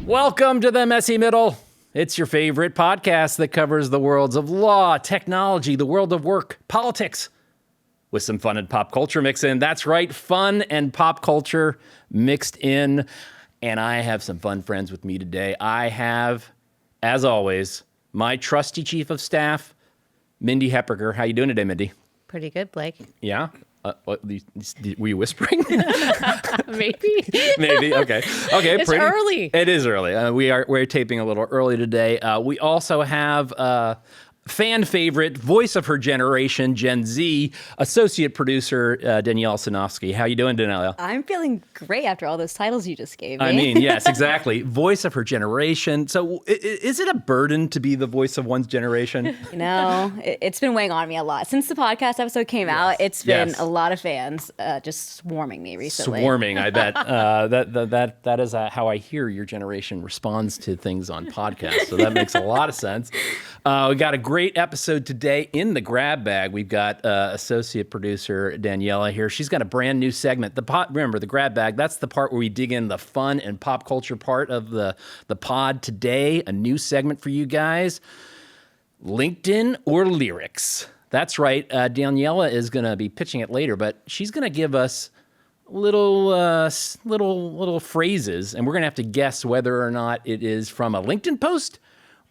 Welcome to the Messy Middle. It's your favorite podcast that covers the worlds of law, technology, the world of work, politics, with some fun and pop culture mixed in. That's right, fun and pop culture mixed in. And I have some fun friends with me today. I have, as always, my trusty chief of staff, Mindy Hepperger. How you doing today, Mindy? Pretty good, Blake. Yeah? Were you whispering? Maybe. Maybe. Okay. It's early. It is early. We're taping a little early today. We also have fan favorite, voice of her generation, Gen Z, associate producer Danielle Sinofsky. How you doing, Danielle? I'm feeling great after all those titles you just gave me. I mean, yes, exactly. Voice of her generation. So is it a burden to be the voice of one's generation? You know, it's been weighing on me a lot. Since the podcast episode came out, it's been a lot of fans just swarming me recently. Swarming, I bet. That is how I hear your generation responds to things on podcasts. So that makes a lot of sense. We got a great episode today in the grab bag. We've got associate producer Daniela here. She's got a brand new segment. Remember, the grab bag, that's the part where we dig in the fun and pop culture part of the pod today. A new segment for you guys. LinkedIn or lyrics. That's right. Daniela is going to be pitching it later, but she's going to give us little phrases, and we're going to have to guess whether or not it is from a LinkedIn post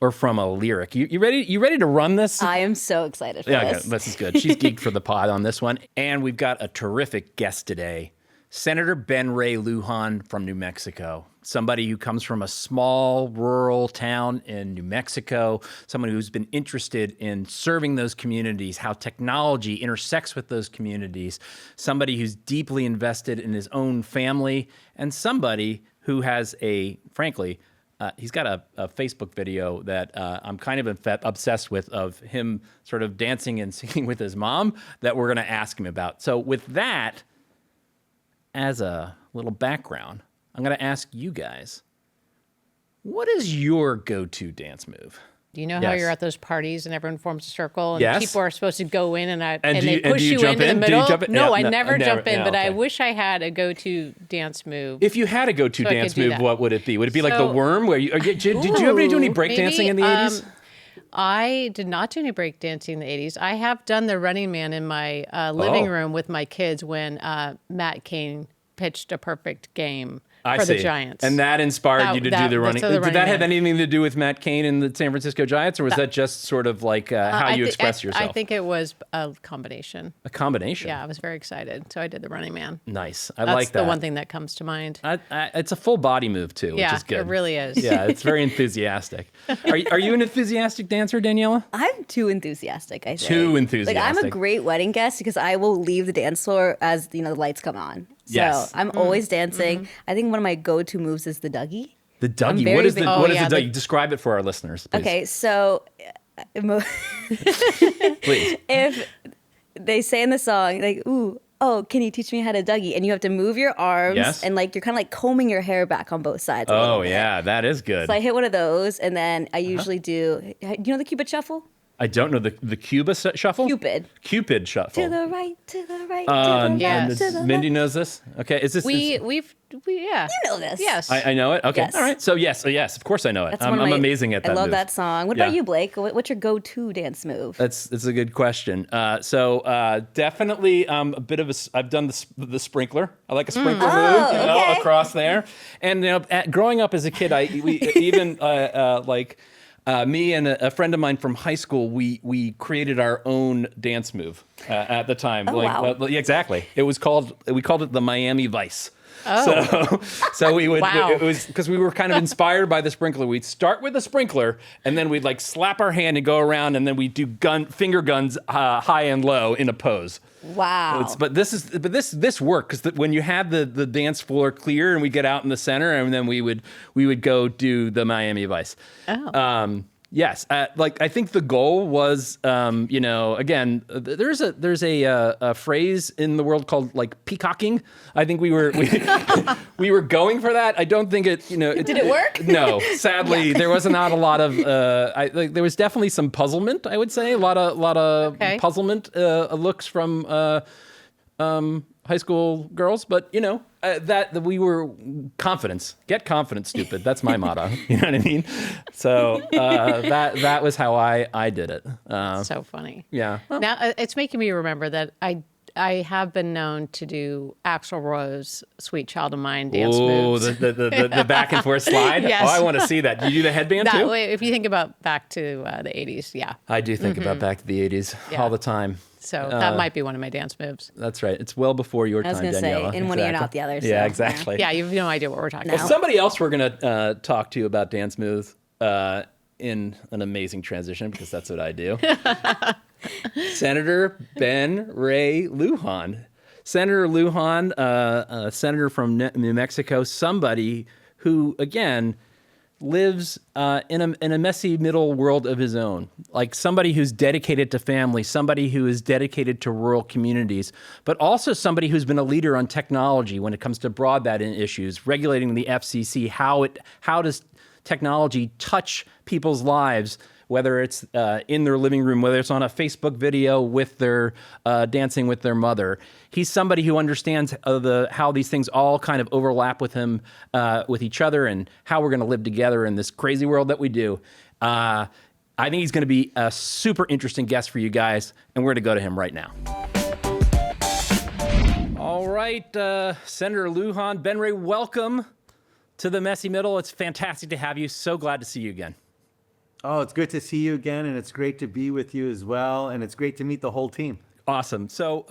or from a lyric. You ready? You ready to run this? I am so excited for this. Okay, this is good. She's geeked for the pod on this one. And we've got a terrific guest today. Senator Ben Ray Luján from New Mexico. Somebody who comes from a small rural town in New Mexico. Someone who's been interested in serving those communities, how technology intersects with those communities. Somebody who's deeply invested in his own family. And somebody who has he's got a Facebook video that I'm kind of obsessed with, of him sort of dancing and singing with his mom, that we're going to ask him about. So with that, as a little background, I'm going to ask you guys, what is your go-to dance move? Do you know how you're at those parties and everyone forms a circle and Yes. people are supposed to go in and do they push you you jump into in? the Do you middle? jump in? No, Yeah, I no, never never- jump in, yeah, but I okay. wish I had a go-to dance move. If you had a go-to So I could dance do move, that. what would it be? Would it be like the So- worm? Did you ever do any breakdancing in the 80s? I did not do any breakdancing in the 80s. I have done the Running Man in my living room with my kids when Matt Cain pitched a perfect game for the Giants. And that inspired you to do the running. Did that have Man. anything to do with Matt Cain and the San Francisco Giants, or was that just sort of like how you express yourself? I think it was a combination. A combination. Yeah, I was very excited. So I did the Running Man. Nice. I That's like that. the one thing that comes to mind. It's a full body move too, which is good. It really is. Yeah, it's very enthusiastic. Are you an enthusiastic dancer, Daniela? I'm too enthusiastic, I think. Too enthusiastic. Like, I'm a great wedding guest because I will leave the dance floor as, the lights come on. So Yes. I'm always dancing. I think one of my go-to moves is the Dougie. The Dougie. very What is big- the Oh, yeah, Dougie? Describe it for our listeners, please. Okay, so Please. if they say in the song, like, ooh, oh, can you teach me how to Dougie? And you have to move your arms Yes. and like you're kind of like combing your hair back on both sides. a Oh little bit. yeah, that is good. So I hit one of those, and then I usually do. You know the Cupid shuffle? I don't know the Cuba shuffle. Cupid shuffle. To the right, to the right, And to the left, to the Mindy left. knows this. Okay, is this? We You know this. Yes. I know it. Okay, Yes. all right. So yes, of course I know it. That's I'm one of my- amazing at that. I love move. that song. What Yeah. about you, Blake? What's your go-to dance move? That's a good question. Definitely a bit of I've done the sprinkler. I like a sprinkler move, okay. across there. And growing up as a kid, me and a friend of mine from high school, we created our own dance move at the time. wow. Yeah, exactly. We called it the Miami Vice. Oh. So we would, Wow. it was because we were kind of inspired by the sprinkler. We'd start with the sprinkler, and then we'd like slap our hand and go around, and then we'd do finger guns high and low in a pose. Wow. But this worked because when you had the dance floor clear and we get out in the center, and then we would go do the Miami Vice. Oh. Yes, I think the goal was, again, there's a phrase in the world called like peacocking. I think we were going for that. I don't think it. Did it work? No, sadly, there was not a lot of. There was definitely some puzzlement. I would say a lot of Okay. puzzlement looks from high school girls, but that we were confidence. Get confident, stupid. That's my motto. You know what I mean? So that was how I did it. So funny. Yeah. Now it's making me remember that I have been known to do Axl Rose "Sweet Child of Mine" dance moves. The back and forth slide. Yes. Oh, I want to see that. Do you do the headband That too? way, if you think about back to the 80s, yeah. I do think about back to the 80s all the time. So that might be one of my dance moves. That's right. It's well before your I was time, going to say, Daniela. in one ear, not the other. So, Yeah, exactly. Yeah, you have no idea what we're talking No. about. Somebody else we're going to talk to about dance moves in an amazing transition, because that's what I do. Senator Ben Ray Luján. Senator Luján, a senator from New Mexico, somebody who, again, lives in a messy middle world of his own. Like somebody who's dedicated to family, somebody who is dedicated to rural communities, but also somebody who's been a leader on technology when it comes to broadband issues, regulating the FCC. How does technology touch people's lives, whether it's in their living room, whether it's on a Facebook video with their dancing with their mother. He's somebody who understands how these things all kind of overlap with him, with each other, and how we're going to live together in this crazy world that we do. I think he's going to be a super interesting guest for you guys, and we're going to go to him right now. All right, Senator Luján, Ben Ray, welcome to the Messy Middle. It's fantastic to have you. So glad to see you again. Oh, it's good to see you again, and it's great to be with you as well, and it's great to meet the whole team. Awesome. So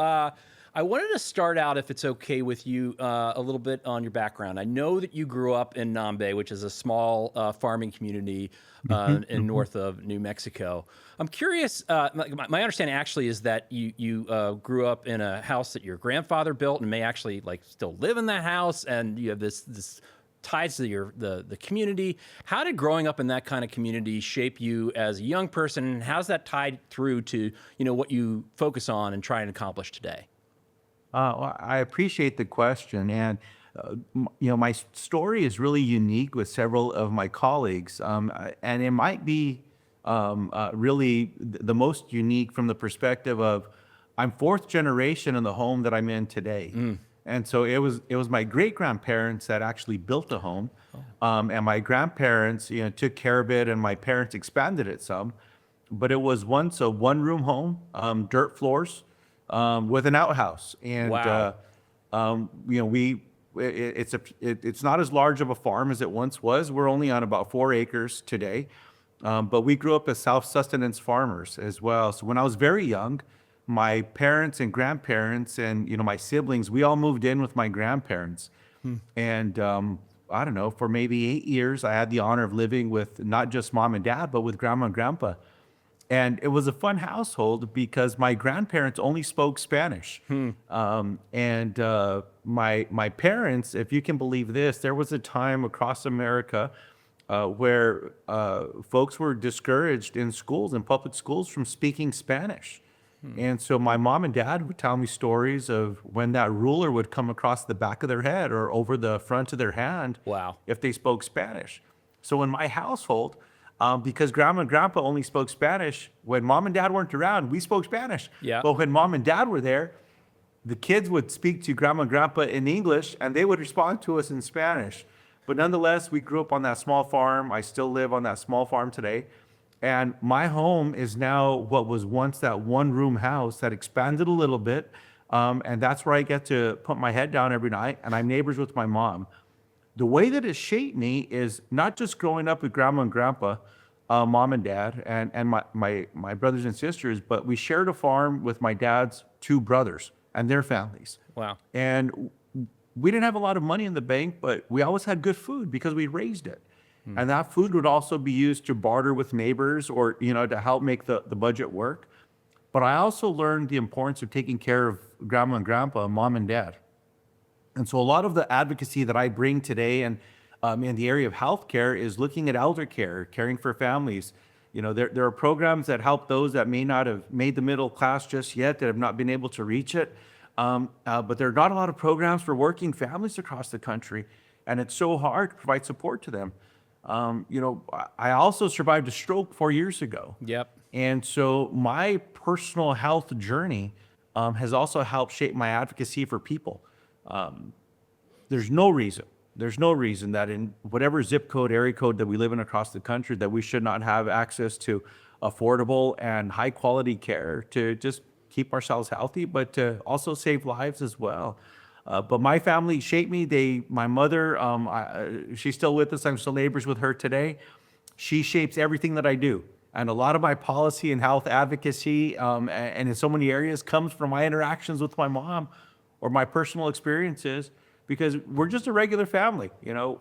I wanted to start out, if it's okay with you, a little bit on your background. I know that you grew up in Nambe, which is a small farming community in north of New Mexico. I'm curious, my understanding actually is that you grew up in a house that your grandfather built and may actually still live in that house, and you have this ties to the community. How did growing up in that kind of community shape you as a young person, and how's that tied through to what you focus on and try and accomplish today? Well, I appreciate the question, and my story is really unique with several of my colleagues, and it might be really the most unique from the perspective of I'm fourth generation in the home that I'm in today. And so it was my great grandparents that actually built the home, and my grandparents took care of it, and my parents expanded it some. But it was once a one-room home, dirt floors, with an outhouse, and Wow. it's not as large of a farm as it once was. We're only on about 4 acres today, but we grew up as self-sustenance farmers as well. So when I was very young, my parents and grandparents and my siblings, we all moved in with my grandparents. And I don't know, for maybe 8 years, I had the honor of living with not just mom and dad, but with grandma and grandpa. And it was a fun household because my grandparents only spoke Spanish. And my parents, if you can believe this, there was a time across America where folks were discouraged in schools, in public schools, from speaking Spanish. And so my mom and dad would tell me stories of when that ruler would come across the back of their head or over the front of their hand. Wow. If they spoke Spanish. So in my household, because grandma and grandpa only spoke Spanish, when mom and dad weren't around, we spoke Spanish. Yeah. But when mom and dad were there, the kids would speak to grandma and grandpa in English, and they would respond to us in Spanish. But nonetheless, we grew up on that small farm. I still live on that small farm today. And my home is now what was once that one-room house that expanded a little bit. And that's where I get to put my head down every night, and I'm neighbors with my mom. The way that it shaped me is not just growing up with grandma and grandpa, mom and dad, and my brothers and sisters, but we shared a farm with my dad's 2 brothers and their families. Wow. And we didn't have a lot of money in the bank, but we always had good food because we raised it. And that food would also be used to barter with neighbors or, to help make the budget work. But I also learned the importance of taking care of grandma and grandpa, mom and dad. And so a lot of the advocacy that I bring today and in the area of healthcare is looking at elder care, caring for families. There are programs that help those that may not have made the middle class just yet, that have not been able to reach it. But there are not a lot of programs for working families across the country. And it's so hard to provide support to them. I also survived a stroke 4 years ago. Yep. And so my personal health journey has also helped shape my advocacy for people. There's no reason that in whatever zip code, area code that we live in across the country, that we should not have access to affordable and high quality care to just keep ourselves healthy, but to also save lives as well. But my family shaped me. My mother, she's still with us. I'm still neighbors with her today. She shapes everything that I do. And a lot of my policy and health advocacy, and in so many areas, comes from my interactions with my mom or my personal experiences, because we're just a regular family.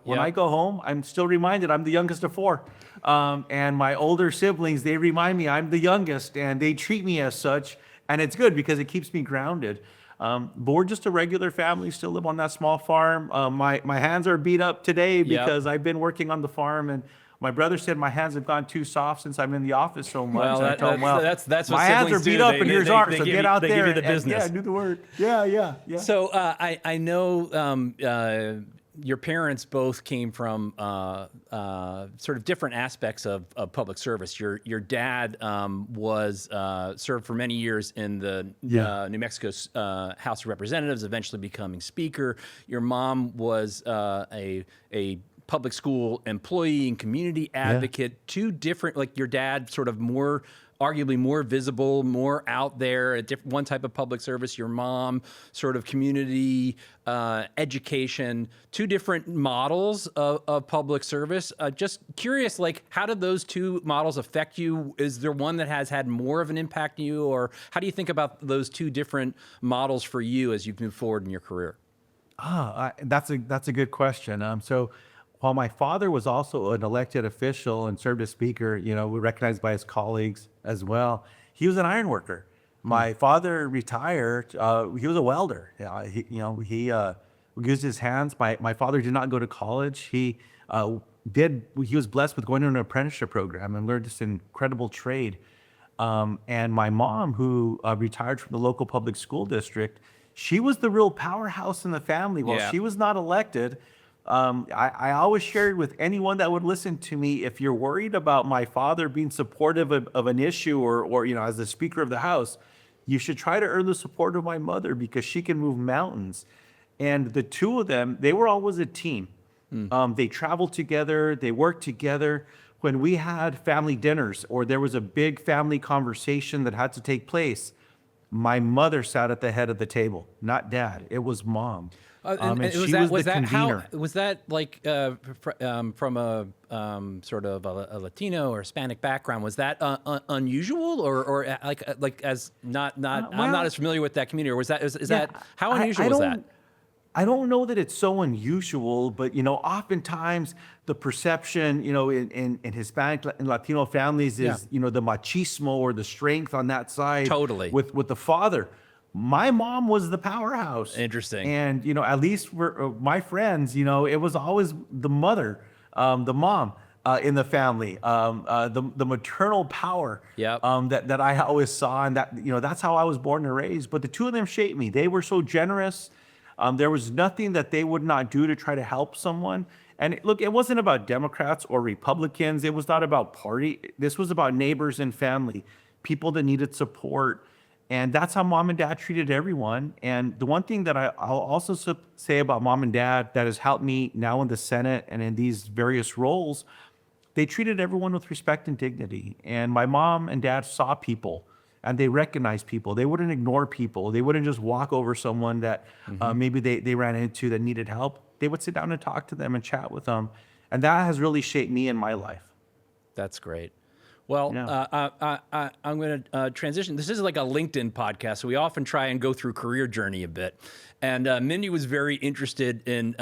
When I go home, I'm still reminded I'm the youngest of four. And my older siblings, they remind me I'm the youngest, and they treat me as such. And it's good because it keeps me grounded. But we're just a regular family, still live on that small farm. My hands are beat up today because I've been working on the farm, and my brother said my hands have gone too soft since I'm in the office so much. Well, I told him, that's what my hands are siblings beat do. up and yours aren't, so get out they there give you the business. do the work. Yeah. So I know your parents both came from sort of different aspects of public service. Your dad was served for many years in the New Mexico House of Representatives, eventually becoming Speaker. Your mom was a public school employee and community advocate. Two different, like your dad, sort of arguably more visible, more out there, one type of public service. Your mom, sort of community education. Two different models of public service. Just curious, like, how did those two models affect you? Is there one that has had more of an impact on you, or how do you think about those two different models for you as you've moved forward in your career? That's a good question. So while my father was also an elected official and served as Speaker, recognized by his colleagues as well, he was an iron worker. My father retired. He was a welder. He used his hands. My father did not go to college. He was blessed with going to an apprenticeship program and learned this incredible trade. And my mom, who retired from the local public school district, she was the real powerhouse in the family. While she was not elected, I always shared with anyone that would listen to me, if you're worried about my father being supportive of an issue or as the Speaker of the House, you should try to earn the support of my mother, because she can move mountains. And the two of them, they were always a team. They traveled together, they worked together. When we had family dinners or there was a big family conversation that had to take place, my mother sat at the head of the table, not dad. It was mom. And she was the convener. Was that like from a sort of a Latino or Hispanic background? Was that unusual, or like as not I'm not as familiar with that community, or was that is that how unusual was that? I don't know that it's so unusual, but oftentimes the perception, in Hispanic and Latino families is, the machismo or the strength on that side. Totally. With the father. My mom was the powerhouse. Interesting. And, at least for my friends, it was always the mother, the mom in the family, the maternal power that I always saw. And that, that's how I was born and raised. But the two of them shaped me. They were so generous. There was nothing that they would not do to try to help someone. And look, it wasn't about Democrats or Republicans. It was not about party. This was about neighbors and family, people that needed support. And that's how mom and dad treated everyone. And the one thing that I'll also say about mom and dad that has helped me now in the Senate and in these various roles, they treated everyone with respect and dignity. And my mom and dad saw people and they recognized people. They wouldn't ignore people. They wouldn't just walk over someone that maybe they ran into that needed help. They would sit down and talk to them and chat with them. And that has really shaped me in my life. That's great. Well, I'm going to transition. This is like a LinkedIn podcast, so we often try and go through career journey a bit. And Mindy was very interested in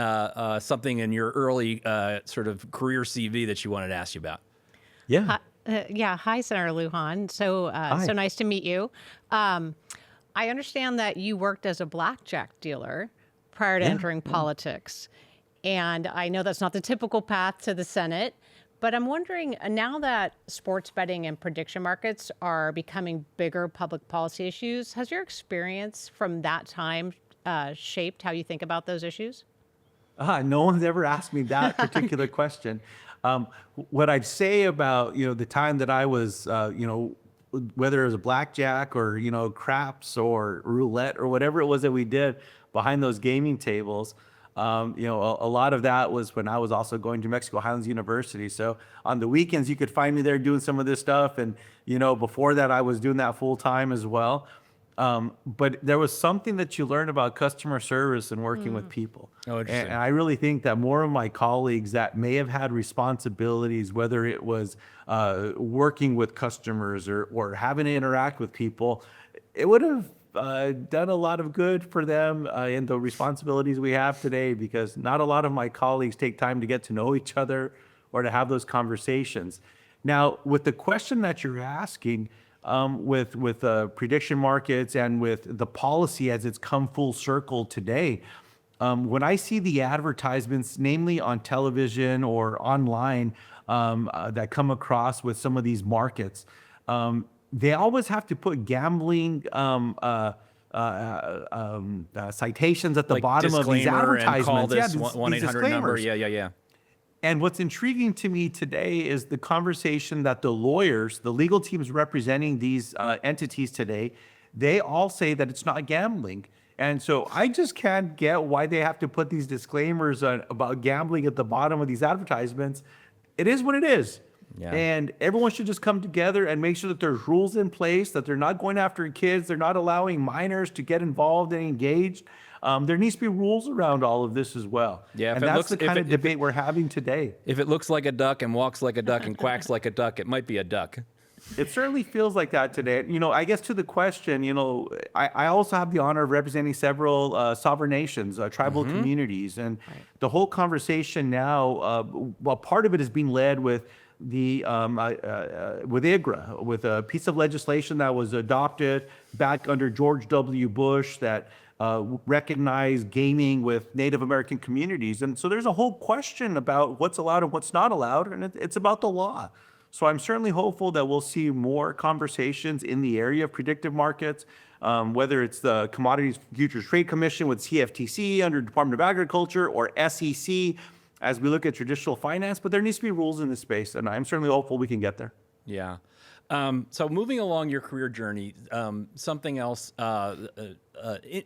something in your early sort of career CV that she wanted to ask you about. Yeah. Hi, Senator Luján. So nice to meet you. I understand that you worked as a blackjack dealer prior to entering politics. And I know that's not the typical path to the Senate. But I'm wondering, now that sports betting and prediction markets are becoming bigger public policy issues, has your experience from that time shaped how you think about those issues? No one's ever asked me that particular question. What I'd say about, the time that I was, whether it was a blackjack or, craps or roulette or whatever it was that we did behind those gaming tables. A lot of that was when I was also going to Mexico Highlands University. So on the weekends, you could find me there doing some of this stuff. And, before that, I was doing that full time as well. But there was something that you learn about customer service and working with people. Oh, interesting. And I really think that more of my colleagues that may have had responsibilities, whether it was working with customers or having to interact with people, it would have done a lot of good for them in the responsibilities we have today, because not a lot of my colleagues take time to get to know each other or to have those conversations. Now, with the question that you're asking, with prediction markets and with the policy as it's come full circle today, when I see the advertisements, namely on television or online, that come across with some of these markets, they always have to put gambling citations at the Like bottom of these disclaimer and advertisements. call this these 1-800 number. disclaimers. Yeah. And what's intriguing to me today is the conversation that the lawyers, the legal teams representing these entities today, they all say that it's not gambling. And so I just can't get why they have to put these disclaimers about gambling at the bottom of these advertisements. It is what it is. Yeah. And everyone should just come together and make sure that there's rules in place, that they're not going after kids, they're not allowing minors to get involved and engaged. There needs to be rules around all of this as well. Yeah, and that's the kind of debate we're having today. If it looks like a duck and walks like a duck and quacks like a duck, it might be a duck. It certainly feels like that today. I guess to the question, I also have the honor of representing several sovereign nations, tribal communities, and the whole conversation now, well, part of it is being led with with IGRA, with a piece of legislation that was adopted back under George W. Bush that recognize gaming with Native American communities. And so there's a whole question about what's allowed and what's not allowed, and it's about the law. So I'm certainly hopeful that we'll see more conversations in the area of predictive markets, whether it's the Commodities Futures Trade Commission with CFTC under Department of Agriculture or SEC as we look at traditional finance, but there needs to be rules in this space, and I'm certainly hopeful we can get there. Yeah. So moving along your career journey, something else,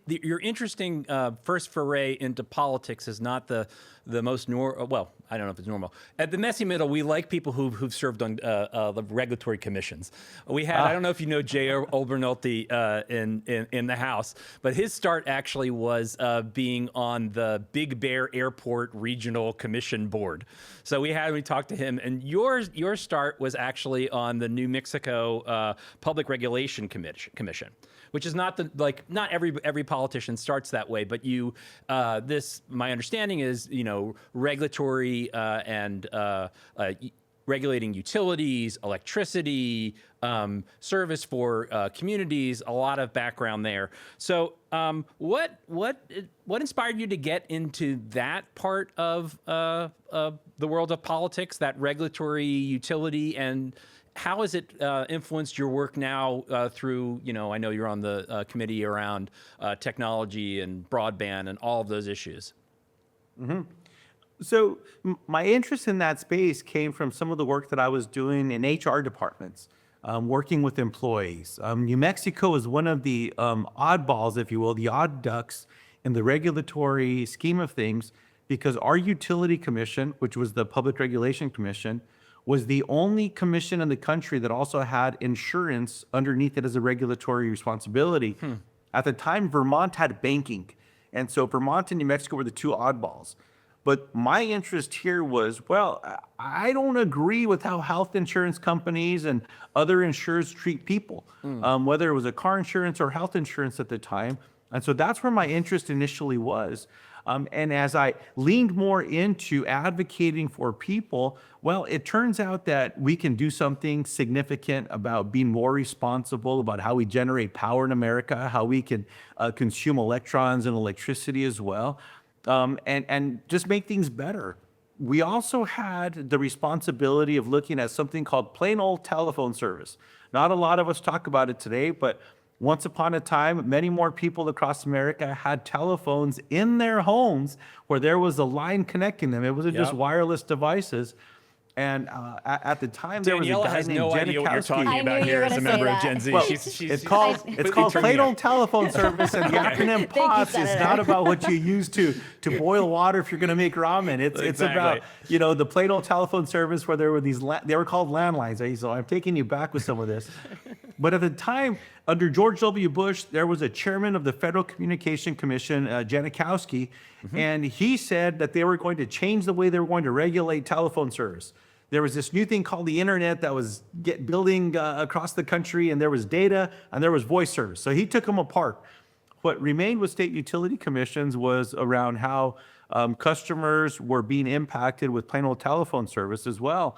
your interesting first foray into politics is not the most well, I don't know if it's normal. At the Messy Middle, we like people who've served on the regulatory commissions. We had, I don't know if you know Jay Obernolte in the House, but his start actually was being on the Big Bear Airport Regional Commission Board. So we talked to him, and your start was actually on the New Mexico Public Regulation Commission, which is not not every politician starts that way, but my understanding is, regulatory and regulating utilities, electricity, service for communities, a lot of background there. So what inspired you to get into that part of the world of politics, that regulatory utility, and how has it influenced your work now through, I know you're on the committee around technology and broadband and all of those issues? Mm-hmm. So my interest in that space came from some of the work that I was doing in HR departments, working with employees. New Mexico is one of the oddballs, if you will, the odd ducks in the regulatory scheme of things, because our utility commission, which was the Public Regulation Commission, was the only commission in the country that also had insurance underneath it as a regulatory responsibility. At the time, Vermont had banking. And so Vermont and New Mexico were the two oddballs. But my interest here was, well, I don't agree with how health insurance companies and other insurers treat people, whether it was a car insurance or health insurance at the time. And so that's where my interest initially was. And as I leaned more into advocating for people, well, it turns out that we can do something significant about being more responsible about how we generate power in America, how we can consume electrons and electricity as well, and just make things better. We also had the responsibility of looking at something called plain old telephone service. Not a lot of us talk about it today, but once upon a time, many more people across America had telephones in their homes where there was a line connecting them. It wasn't just wireless devices. And at the time, there was a Daniela guy has named no idea what you're Janikowski. talking I about knew you here were as a gonna member say of Gen Z. that. Well, She's it's called turning plain me old up. telephone service, and the acronym you, POTS is Senator. not about what you use to boil water if you're going to make ramen. It's Exactly. about the plain old telephone service where there were they were called landlines. So I'm taking you back with some of this. But at the time, under George W. Bush, there was a chairman of the Federal Communication Commission, Janikowski, and he said that they were going to change the way they were going to regulate telephone service. There was this new thing called the internet that was building across the country, and there was data and there was voice service. So he took them apart. What remained with state utility commissions was around how customers were being impacted with plain old telephone service as well.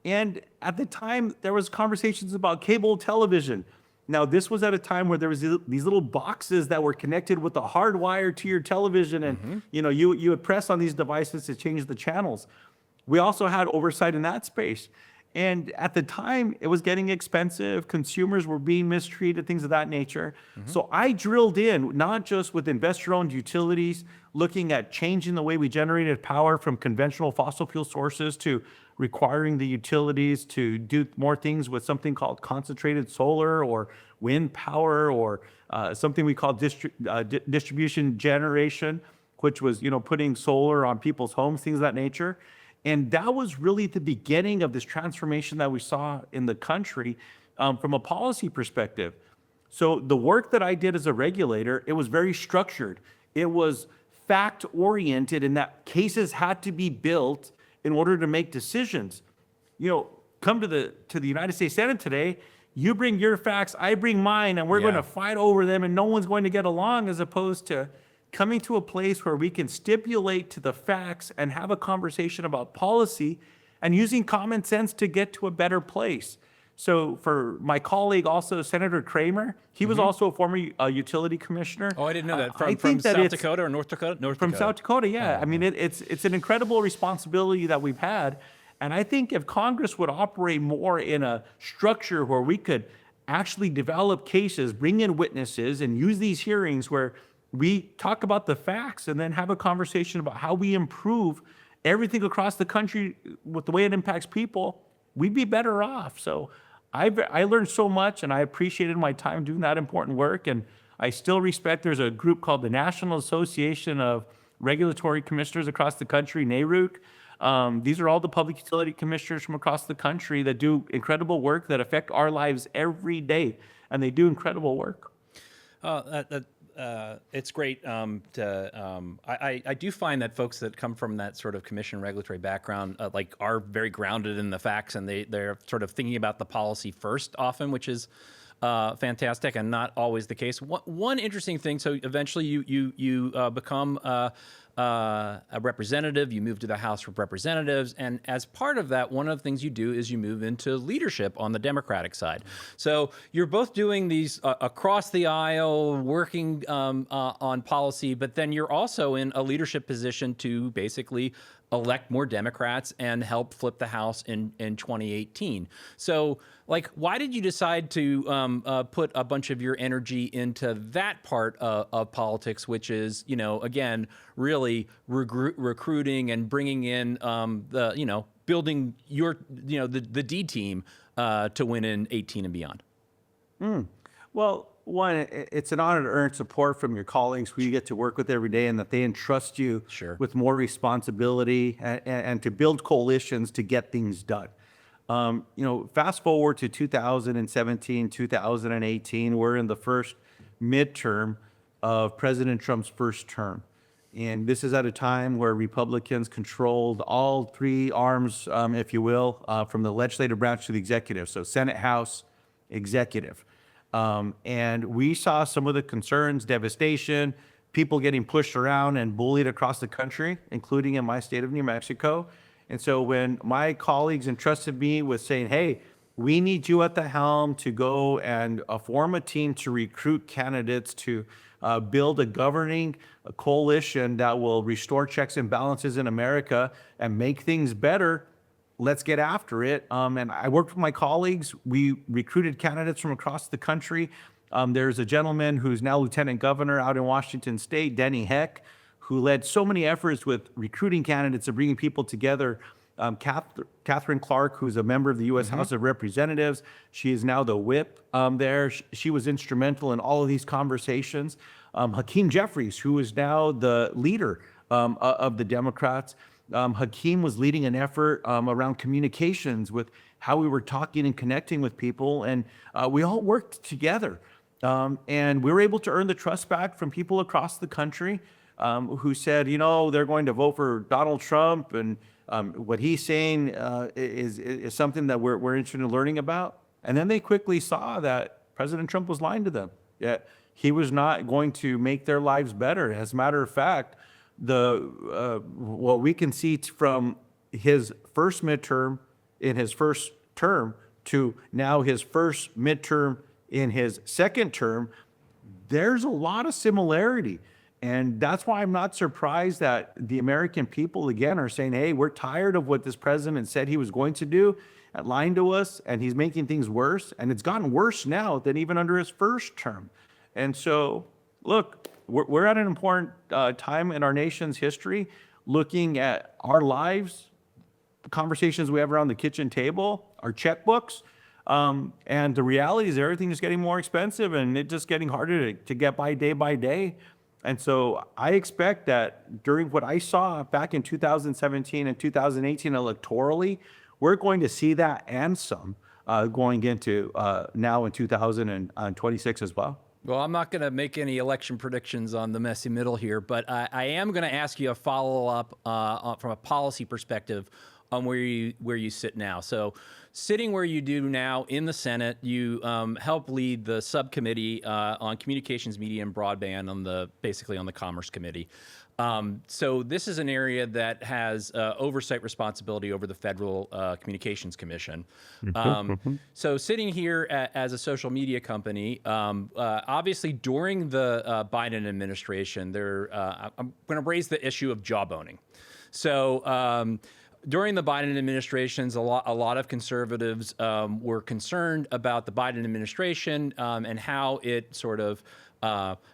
And at the time, there was conversations about cable television. Now, this was at a time where there was these little boxes that were connected with a hard wire to your television, and you would press on these devices to change the channels. We also had oversight in that space. And at the time, it was getting expensive. Consumers were being mistreated, things of that nature. So I drilled in, not just with investor-owned utilities, looking at changing the way we generated power from conventional fossil fuel sources to requiring the utilities to do more things with something called concentrated solar or wind power, or something we call distribution generation, which was putting solar on people's homes, things of that nature. And that was really the beginning of this transformation that we saw in the country from a policy perspective. So the work that I did as a regulator, it was very structured. It was fact-oriented in that cases had to be built in order to make decisions. Come to the United States Senate today, you bring your facts, I bring mine, and we're going to fight over them, and no one's going to get along, as opposed to coming to a place where we can stipulate to the facts and have a conversation about policy and using common sense to get to a better place. So for my colleague, also Senator Kramer, he was also a former utility commissioner. Oh, I didn't know that. I From think that South it's- Dakota or North Dakota? From South Dakota, yeah. I mean, it's an incredible responsibility that we've had. And I think if Congress would operate more in a structure where we could actually develop cases, bring in witnesses, and use these hearings where we talk about the facts and then have a conversation about how we improve everything across the country with the way it impacts people, we'd be better off. So I learned so much, and I appreciated my time doing that important work. And I still respect there's a group called the National Association of Regulatory Commissioners across the country, NARUC. These are all the public utility commissioners from across the country that do incredible work that affect our lives every day, and they do incredible work. It's great. I do find that folks that come from that sort of commission regulatory background, are very grounded in the facts, and they're sort of thinking about the policy first often, which is fantastic and not always the case. One interesting thing. So eventually you become a representative. You move to the House of Representatives, and as part of that, one of the things you do is you move into leadership on the Democratic side. So you're both doing these across the aisle, working on policy, but then you're also in a leadership position to basically elect more Democrats and help flip the House in 2018. So, why did you decide to put a bunch of your energy into that part of politics, which is, again, really recruiting and bringing in building your, the D team to win in 18 and beyond? Well, one, it's an honor to earn support from your colleagues who you get to work with every day, and that they entrust you with more responsibility and to build coalitions to get things done. Fast forward to 2017, 2018, we're in the first midterm of President Trump's first term. And this is at a time where Republicans controlled all three arms, if you will, from the legislative branch to the executive. So Senate, House, executive. And we saw some of the concerns, devastation, people getting pushed around and bullied across the country, including in my state of New Mexico. And so when my colleagues entrusted me with saying, hey, we need you at the helm to go and form a team to recruit candidates to build a governing coalition that will restore checks and balances in America and make things better, let's get after it. And I worked with my colleagues. We recruited candidates from across the country. There's a gentleman who's now lieutenant governor out in Washington State, Denny Heck, who led so many efforts with recruiting candidates and bringing people together. Catherine Clark, who's a member of the U.S. House of Representatives. She is now the whip there. She was instrumental in all of these conversations. Hakeem Jeffries, who is now the leader of the Democrats. Hakeem was leading an effort around communications with how we were talking and connecting with people. And we all worked together. And we were able to earn the trust back from people across the country who said, they're going to vote for Donald Trump. And what he's saying is something that we're interested in learning about. And then they quickly saw that President Trump was lying to them. Yet he was not going to make their lives better. As a matter of fact, what we can see from his first midterm in his first term to now his first midterm in his second term, there's a lot of similarity. And that's why I'm not surprised that the American people, again, are saying, hey, we're tired of what this president said he was going to do, lying to us, and he's making things worse. And it's gotten worse now than even under his first term. And so, look, we're at an important time in our nation's history, looking at our lives, the conversations we have around the kitchen table, our checkbooks. And the reality is everything is getting more expensive and it's just getting harder to get by day. And so I expect that during what I saw back in 2017 and 2018 electorally, we're going to see that and some going into now in 2026 as well. Well, I'm not going to make any election predictions on the messy middle here, but I am going to ask you a follow-up from a policy perspective on where you sit now. So sitting where you do now in the Senate, you help lead the subcommittee on communications, media, and broadband basically on the Commerce Committee. So this is an area that has oversight responsibility over the Federal Communications Commission. So sitting here as a social media company, obviously during the Biden administration, I'm going to raise the issue of jawboning. So during the Biden administrations, a lot of conservatives were concerned about the Biden administration and how it sort of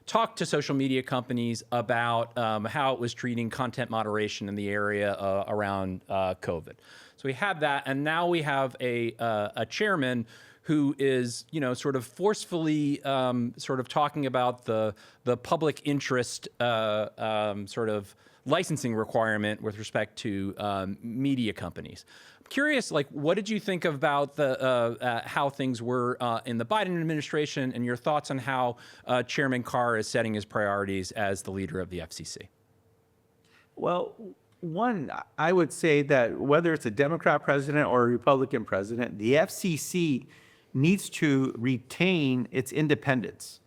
talked to social media companies about how it was treating content moderation in the area around COVID. So we have that, and now we have a chairman who is, sort of forcefully sort of talking about the public interest sort of licensing requirement with respect to media companies. I'm curious, what did you think about how things were in the Biden administration, and your thoughts on how Chairman Carr is setting his priorities as the leader of the FCC? Well, one, I would say that whether it's a Democrat president or a Republican president, the FCC needs to retain its independence.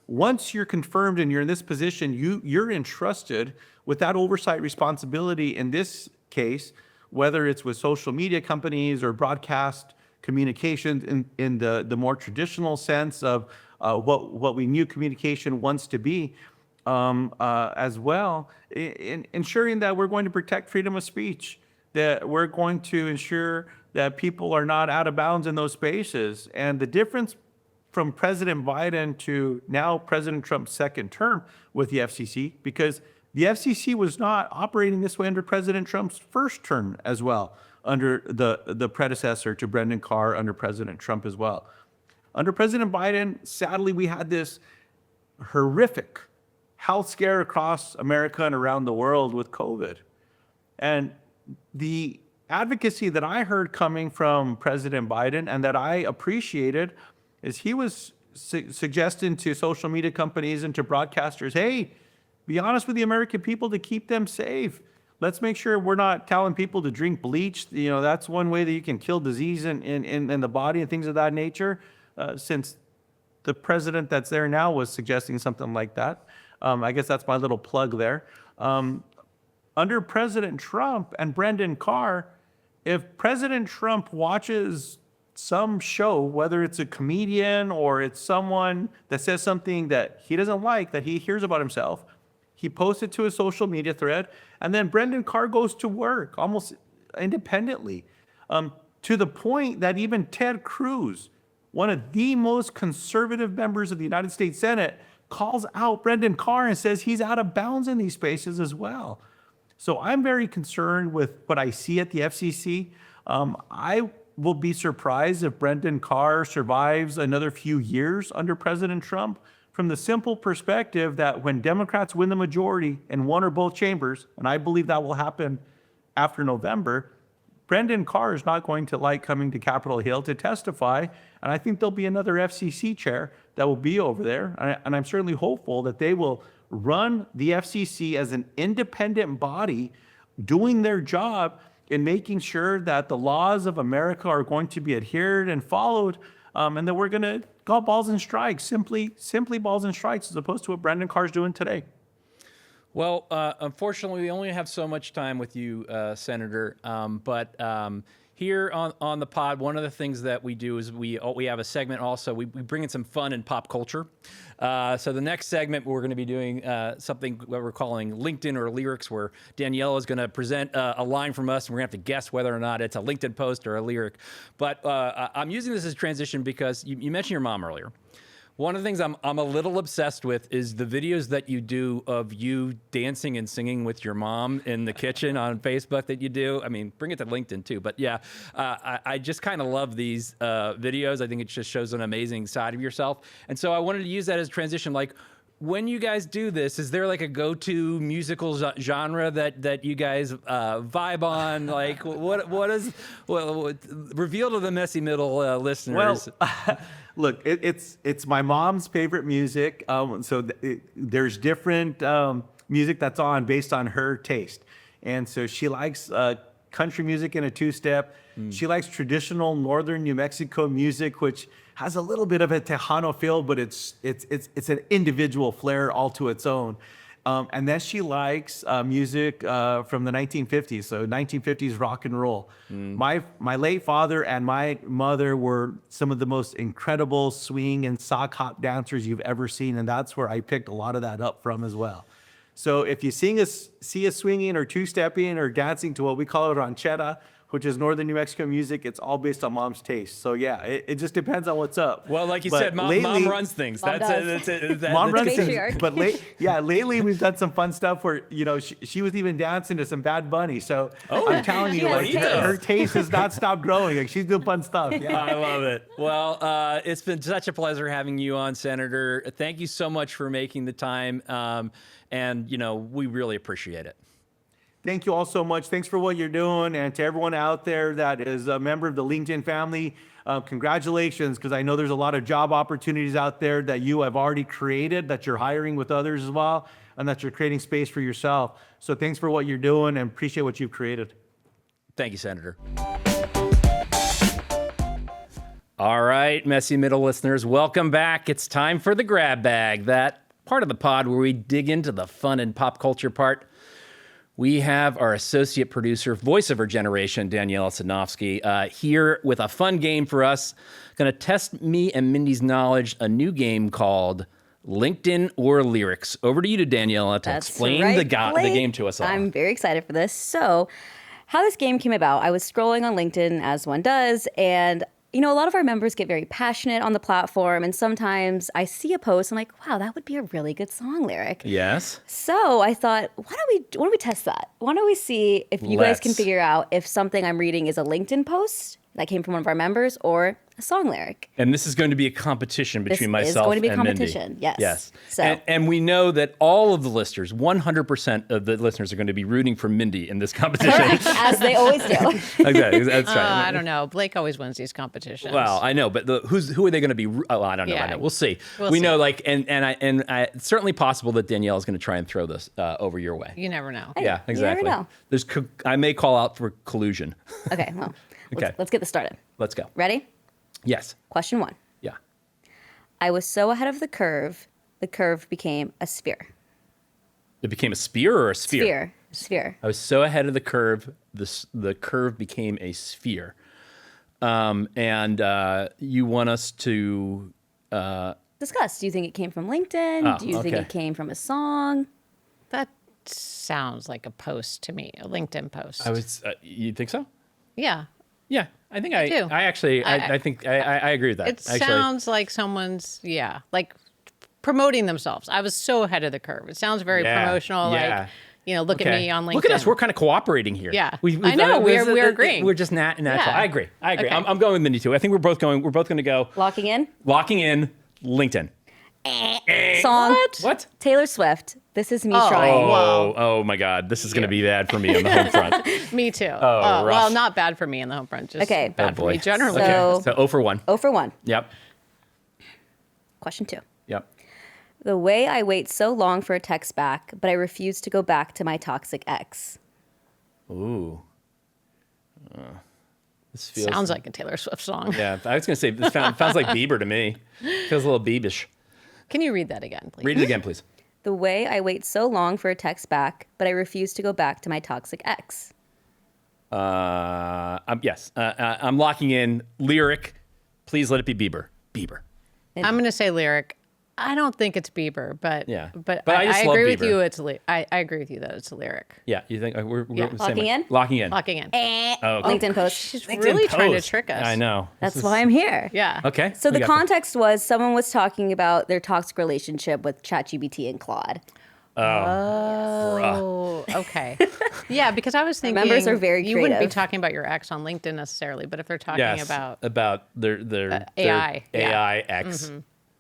Once you're confirmed and you're in this position, you're entrusted with that oversight responsibility in this case, whether it's with social media companies or broadcast communications in the more traditional sense of what we knew communication wants to be, as well, in ensuring that we're going to protect freedom of speech, that we're going to ensure that people are not out of bounds in those spaces. And the difference from President Biden to now President Trump's second term with the FCC, because the FCC was not operating this way under President Trump's first term as well, under the predecessor to Brendan Carr under President Trump as well. Under President Biden, sadly, we had this horrific health scare across America and around the world with COVID. And the advocacy that I heard coming from President Biden and that I appreciated is he was suggesting to social media companies and to broadcasters, hey, be honest with the American people to keep them safe. Let's make sure we're not telling people to drink bleach. That's one way that you can kill disease in the body and things of that nature, since the president that's there now was suggesting something like that. I guess that's my little plug there. Under President Trump and Brendan Carr, if President Trump watches some show, whether it's a comedian or it's someone that says something that he doesn't like, that he hears about himself, he posts it to a social media thread, and then Brendan Carr goes to work almost independently, to the point that even Ted Cruz, one of the most conservative members of the United States Senate, calls out Brendan Carr and says he's out of bounds in these spaces as well. So I'm very concerned with what I see at the FCC. I will be surprised if Brendan Carr survives another few years under President Trump, from the simple perspective that when Democrats win the majority in one or both chambers, and I believe that will happen after November, Brendan Carr is not going to like coming to Capitol Hill to testify. And I think there'll be another FCC chair that will be over there. And I'm certainly hopeful that they will run the FCC as an independent body doing their job in making sure that the laws of America are going to be adhered and followed, and that we're going to call balls and strikes, simply balls and strikes, as opposed to what Brendan Carr's doing today. Well, unfortunately, we only have so much time with you, Senator. But here on the pod, one of the things that we do is we have a segment also. We bring in some fun and pop culture. So the next segment, we're going to be doing something what we're calling LinkedIn or Lyrics, where Danielle is going to present a line from us, and we're going to have to guess whether or not it's a LinkedIn post or a lyric. But I'm using this as transition because you mentioned your mom earlier. One of the things I'm a little obsessed with is the videos that you do of you dancing and singing with your mom in the kitchen on Facebook that you do. I mean, bring it to LinkedIn too. But yeah, I just kind of love these videos. I think it just shows an amazing side of yourself. And so I wanted to use that as a transition. Like, when you guys do this, is there like a go-to musical genre that you guys vibe on? Like, what is reveal to the Messy Middle listeners? Well, look, it's my mom's favorite music. There's different music that's on based on her taste, and so she likes country music in a two-step. She likes traditional northern New Mexico music, which has a little bit of a Tejano feel, but it's an individual flair all to its own. And then she likes music from the 1950s, so 1950s rock and roll. My late father and my mother were some of the most incredible swing and sock hop dancers you've ever seen, and that's where I picked a lot of that up from as well. So if you see us swinging or two-stepping or dancing to what we call it ranchera, which is northern New Mexico music, it's all based on mom's taste. So yeah, it just depends on what's up. Well, like you said, mom runs things. Mom Runs things. matriarch. But lately we've done some fun stuff where, she was even dancing to some Bad Bunny. So I'm telling you, like, her taste has not stopped growing. Like, she's doing fun stuff. Yeah, I love it. Well, it's been such a pleasure having you on, Senator. Thank you so much for making the time. And we really appreciate it. Thank you all so much. Thanks for what you're doing. And to everyone out there that is a member of the LinkedIn family, congratulations, because I know there's a lot of job opportunities out there that you have already created, that you're hiring with others as well, and that you're creating space for yourself. So thanks for what you're doing and appreciate what you've created. Thank you, Senator. All right, Messy Middle listeners, welcome back. It's time for the grab bag, that part of the pod where we dig into the fun and pop culture part. We have our associate producer, voice of our generation, Danielle Sadnofsky, here with a fun game for us. Going to test me and Mindy's knowledge, a new game called LinkedIn or Lyrics. Over to you, Daniela, to explain the game to us all. I'm very excited for this. So, how this game came about, I was scrolling on LinkedIn, as one does, and a lot of our members get very passionate on the platform, and sometimes I see a post, I'm like, wow, that would be a really good song lyric. Yes. So I thought, why don't we test that? Why don't we see if you guys can figure out if something I'm reading is a LinkedIn post that came from one of our members or a song lyric. And this is going to be a competition between myself and Mindy. This is going to be a competition, yes. Yes. So. And we know that all of the listeners, 100% of the listeners are going to be rooting for Mindy in this competition. Correct, as they always do. Okay, that's right. I don't know. Blake always wins these competitions. Well, I know, but who are they going to be? Oh, I don't know. Yeah, we'll see. We know, like, and it's certainly possible that Danielle is going to try and throw this over your way. You never know. Hey, yeah, exactly. You never know. I may call out for collusion. Okay, well, let's get this started. Let's go. Ready? Yes. Question 1. Yeah. I was so ahead of the curve became a sphere. It became a spear or a sphere? Sphere. I was so ahead of the curve, the curve became a sphere. And you want us to... discuss. Do you think it came from LinkedIn? Do you think it came from a song? That sounds like a post to me, a LinkedIn post. You think so? Yeah. Yeah, I think I do. I think I agree with that. It sounds like someone's, like promoting themselves. I was so ahead of the curve. It sounds very promotional. Yeah. Like, look at me on LinkedIn. Look at us. We're kind of cooperating here. Yeah. I know. We're agreeing. We're just natural. Yeah. I agree. Okay. I'm going with Mindy too. I think we're both going to go Locking in? locking in LinkedIn. Song. What? Taylor Swift. This is me trying. Oh my God. This is going to be bad for me on the home front. Me too. rough. Well, not bad for me in the home front. Just Okay. bad Oh, for me boy. generally. So- So 0 for 1. 0 for 1. Yep. Question 2. Yep. The way I wait so long for a text back, but I refuse to go back to my toxic ex. Ooh. This feels. Sounds like a Taylor Swift song. Yeah, I was going to say, this sounds like Bieber to me. Feels a little Biebish. Can you read that again, please? Read it again, please. The way I wait so long for a text back, but I refuse to go back to my toxic ex. Yes. I'm locking in lyric. Please let it be Bieber. Bieber. I'm going to say lyric. I don't think it's Bieber, but Yeah. but But I I just love agree with Bieber. you. I agree with you that it's a lyric. Yeah, you think we're Yeah. the same Locking way. in? Locking in. Locking in. Oh, LinkedIn post. She's LinkedIn really trying to post. trick us. I know. That's why I'm here. Yeah. Okay. So we the got context was someone was talking about their toxic relationship with ChatGPT and Claude. Oh, okay. Yeah, because I was thinking Members are very you wouldn't be creative. talking about your ex on LinkedIn necessarily, but if they're talking Yes, about their AI, their yeah. AI ex,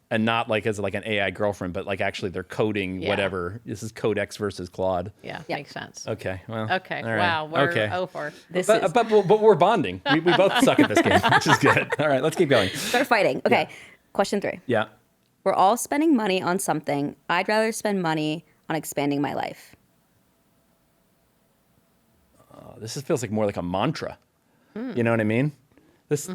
and not like as like an AI girlfriend, but like actually they're coding Yeah. whatever. This is Codex versus Claude. yeah, Yeah. makes sense. Okay. Well. Okay. all right. Wow. We're okay. 0-4. This is But we're bonding. We both suck at this game, which is good. All right, let's keep going. start fighting. Okay. Question 3. Yeah. We're all spending money on something. I'd rather spend money on expanding my life. This feels like more like a mantra. You know what I mean? This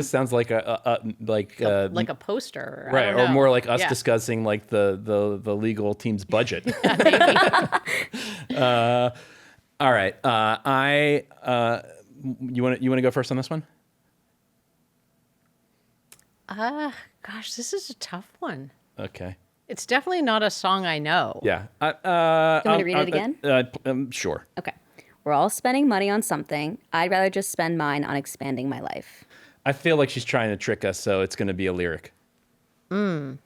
sounds like Like a poster. I right, don't or know. more like us Yeah. discussing like the legal team's budget. All right, you want to go first on this one? Gosh, this is a tough one. Okay. It's definitely not a song I know. Yeah. Do you want me to read it again? Sure. Okay. We're all spending money on something. I'd rather just spend mine on expanding my life. I feel like she's trying to trick us, so it's going to be a lyric. I'm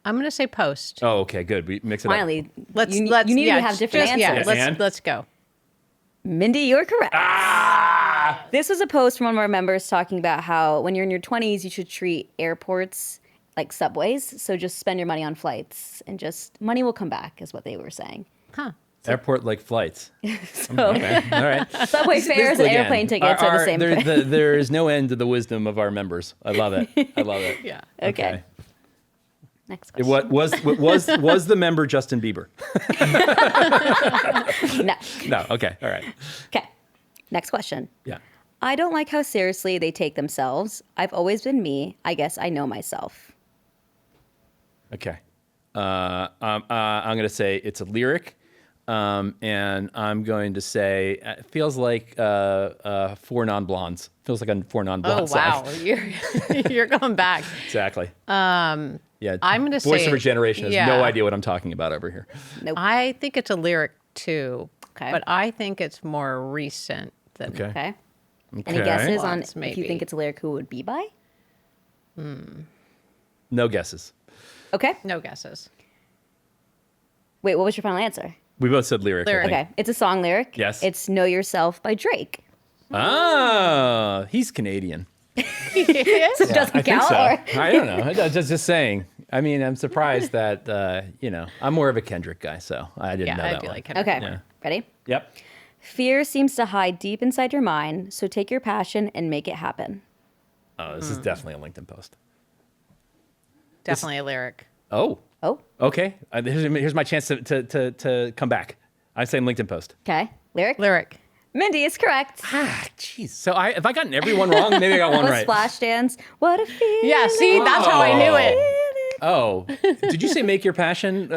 going to say post. Oh, okay, good. We mix it up. Finally, Let's you need yeah, to have different just- answers. Yeah, let's go. Mindy, you're correct. This was a post from one of our members talking about how when you're in your 20s, you should treat airports like subways. So just spend your money on flights and just money will come back, is what they were saying. Huh. Airport like flights. So Okay. All right. subway fares and Again, airplane tickets are the same thing. There is no end to the wisdom of our members. I love it. I love it. Yeah. Okay. Next question. What was the member Justin Bieber? No. No. Okay. All right. Okay. Next question. Yeah. I don't like how seriously they take themselves. I've always been me. I guess I know myself. Okay. I'm going to say it's a lyric, and I'm going to say it feels like Four Non-Blondes. Feels like a Four Oh, Non-Blondes wow. song. You're going back. Exactly. Yeah. I'm gonna Voice say- of a generation has yeah. no idea what I'm talking about over here. Nope. I think it's a lyric too. Okay. But I think it's more recent than. Okay. Okay. Okay. Any guesses on Lots, if you maybe. think it's a lyric who it would be by? No guesses. Okay. No guesses. Wait, what was your final answer? We both said lyric. I Lyric. think. Okay. It's a song lyric. Yes. It's Know Yourself by Drake. Ah, he's Canadian. So it doesn't I think count? so. Or? I don't know. Just saying. I mean, I'm surprised that I'm more of a Kendrick guy, so I didn't Yeah, know I that feel one. like Okay. Yeah. Ready? Yep. Fear seems to hide deep inside your mind, so take your passion and make it happen. Oh, this is definitely a LinkedIn post. Definitely a lyric. Oh, Oh, okay. Here's my chance to come back. I'm saying LinkedIn post. okay. Lyric? Lyric. Mindy is correct. Ah, jeez. So if I gotten every one wrong, maybe I got one Was right. Flashdance. What a feeling. Yeah, see, that's how I knew it. Oh, did you say make your passion?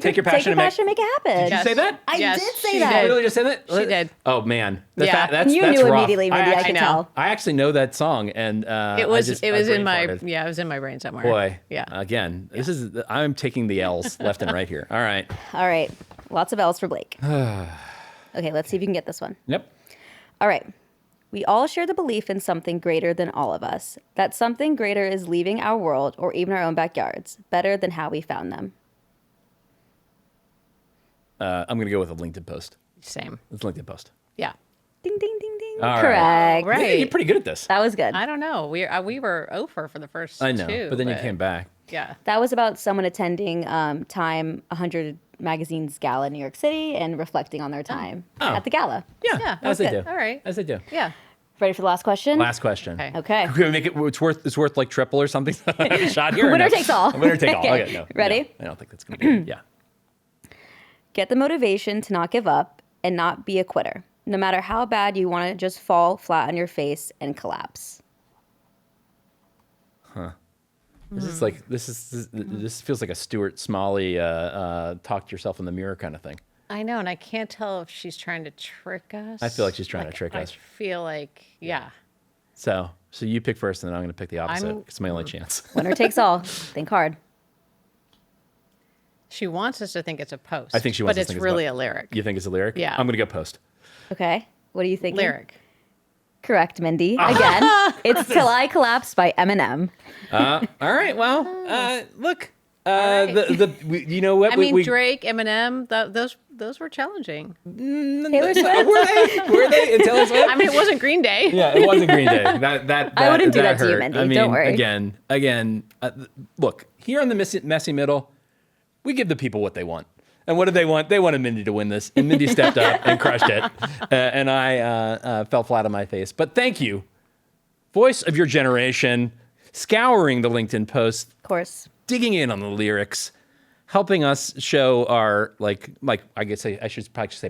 Take your passion and make. make it happen. Did you say that? I Yes, did say she that. did. Really just say that? She did. Oh man, Yeah. that's You that's knew rough. immediately, Mindy. I I could know. tell. I actually know that song, and It was I in my brain farted. it was in my brain somewhere. Boy, Yeah. Again, I'm taking the L's left and right here. All right. All right. Lots of L's for Blake. Okay, let's see if you can get this one. Yep. All right. We all share the belief in something greater than all of us. That something greater is leaving our world or even our own backyards better than how we found them. I'm going to go with a LinkedIn post. Same. It's a LinkedIn post. Yeah. Ding, ding, ding, ding. All right. Correct. Right. Yeah, you're pretty good at this. That was good. I don't know. We were over for the first I know, two. but then you came back. Yeah. That was about someone attending Time 100 Magazine's gala in New York City and reflecting on their time at the gala. Yeah, Yeah, as they good. do. All right. As they do. Yeah. Ready for the last question? Last question. Okay. Okay. Can we make it? It's worth like triple or something. Shot here. or Winner no? takes all. Winner take all. Okay. Okay. No. Ready? No, I don't think that's gonna be. Yeah. Get the motivation to not give up and not be a quitter, no matter how bad you want to just fall flat on your face and collapse. This feels like a Stuart Smalley talk to yourself in the mirror kind of thing. I know, and I can't tell if she's trying to trick us. I feel like she's trying to trick I us. feel like, yeah. So you pick first, and then I'm going to pick the opposite. I'm- It's my only chance. Winner takes all. Think hard. She wants us to think it's a post. I think she wants but us to it's think really it's a lyric. You think it's a lyric? Yeah. I'm going to go post. Okay. What do you think? Lyric. Correct, Mindy. Again, it's Till I Collapse by Eminem. All right. Well, look. right. You know what? I mean, Drake, Eminem, those were challenging. Taylor Swift. Were they? Taylor Swift? I mean, it wasn't Green Day. Yeah, it wasn't Green Day. That I wouldn't do that to you, hurt. Mindy. I mean, Don't worry. Again. Look, here on the messy middle, we give the people what they want. And what did they want? They wanted Mindy to win this, and Mindy stepped up and crushed it, and I fell flat on my face. But thank you, voice of your generation, scouring the LinkedIn posts, Of course. digging in on the lyrics, helping us show our like I guess I should probably say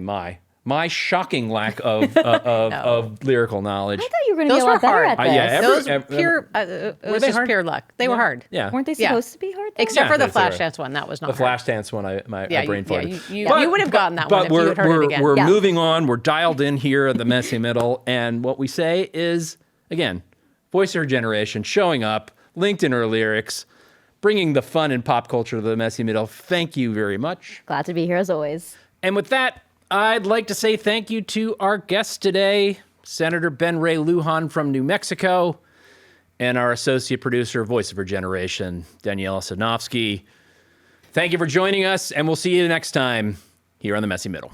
my shocking lack of lyrical knowledge. I thought you were going to be Those a lot were better hard. at this. yeah, Those pure, it was they just hard? pure luck. They were hard. Yeah, Weren't they Yeah. supposed to be hard? though? Except Yeah, for the they were. Flashdance one. That was not the hard. Flashdance one, my Yeah, brain farted. you would have gotten that one if you had heard it again. We're Yeah. moving on. We're dialed in here at the messy middle, and what we say is again, voice of our generation, showing up, linked in our lyrics, bringing the fun and pop culture to the messy middle. Thank you very much. Glad to be here as always. And with that, I'd like to say thank you to our guest today, Senator Ben Ray Luján from New Mexico, and our associate producer, voice of our generation, Daniela Sadnofsky. Thank you for joining us, and we'll see you next time here on the Messy Middle.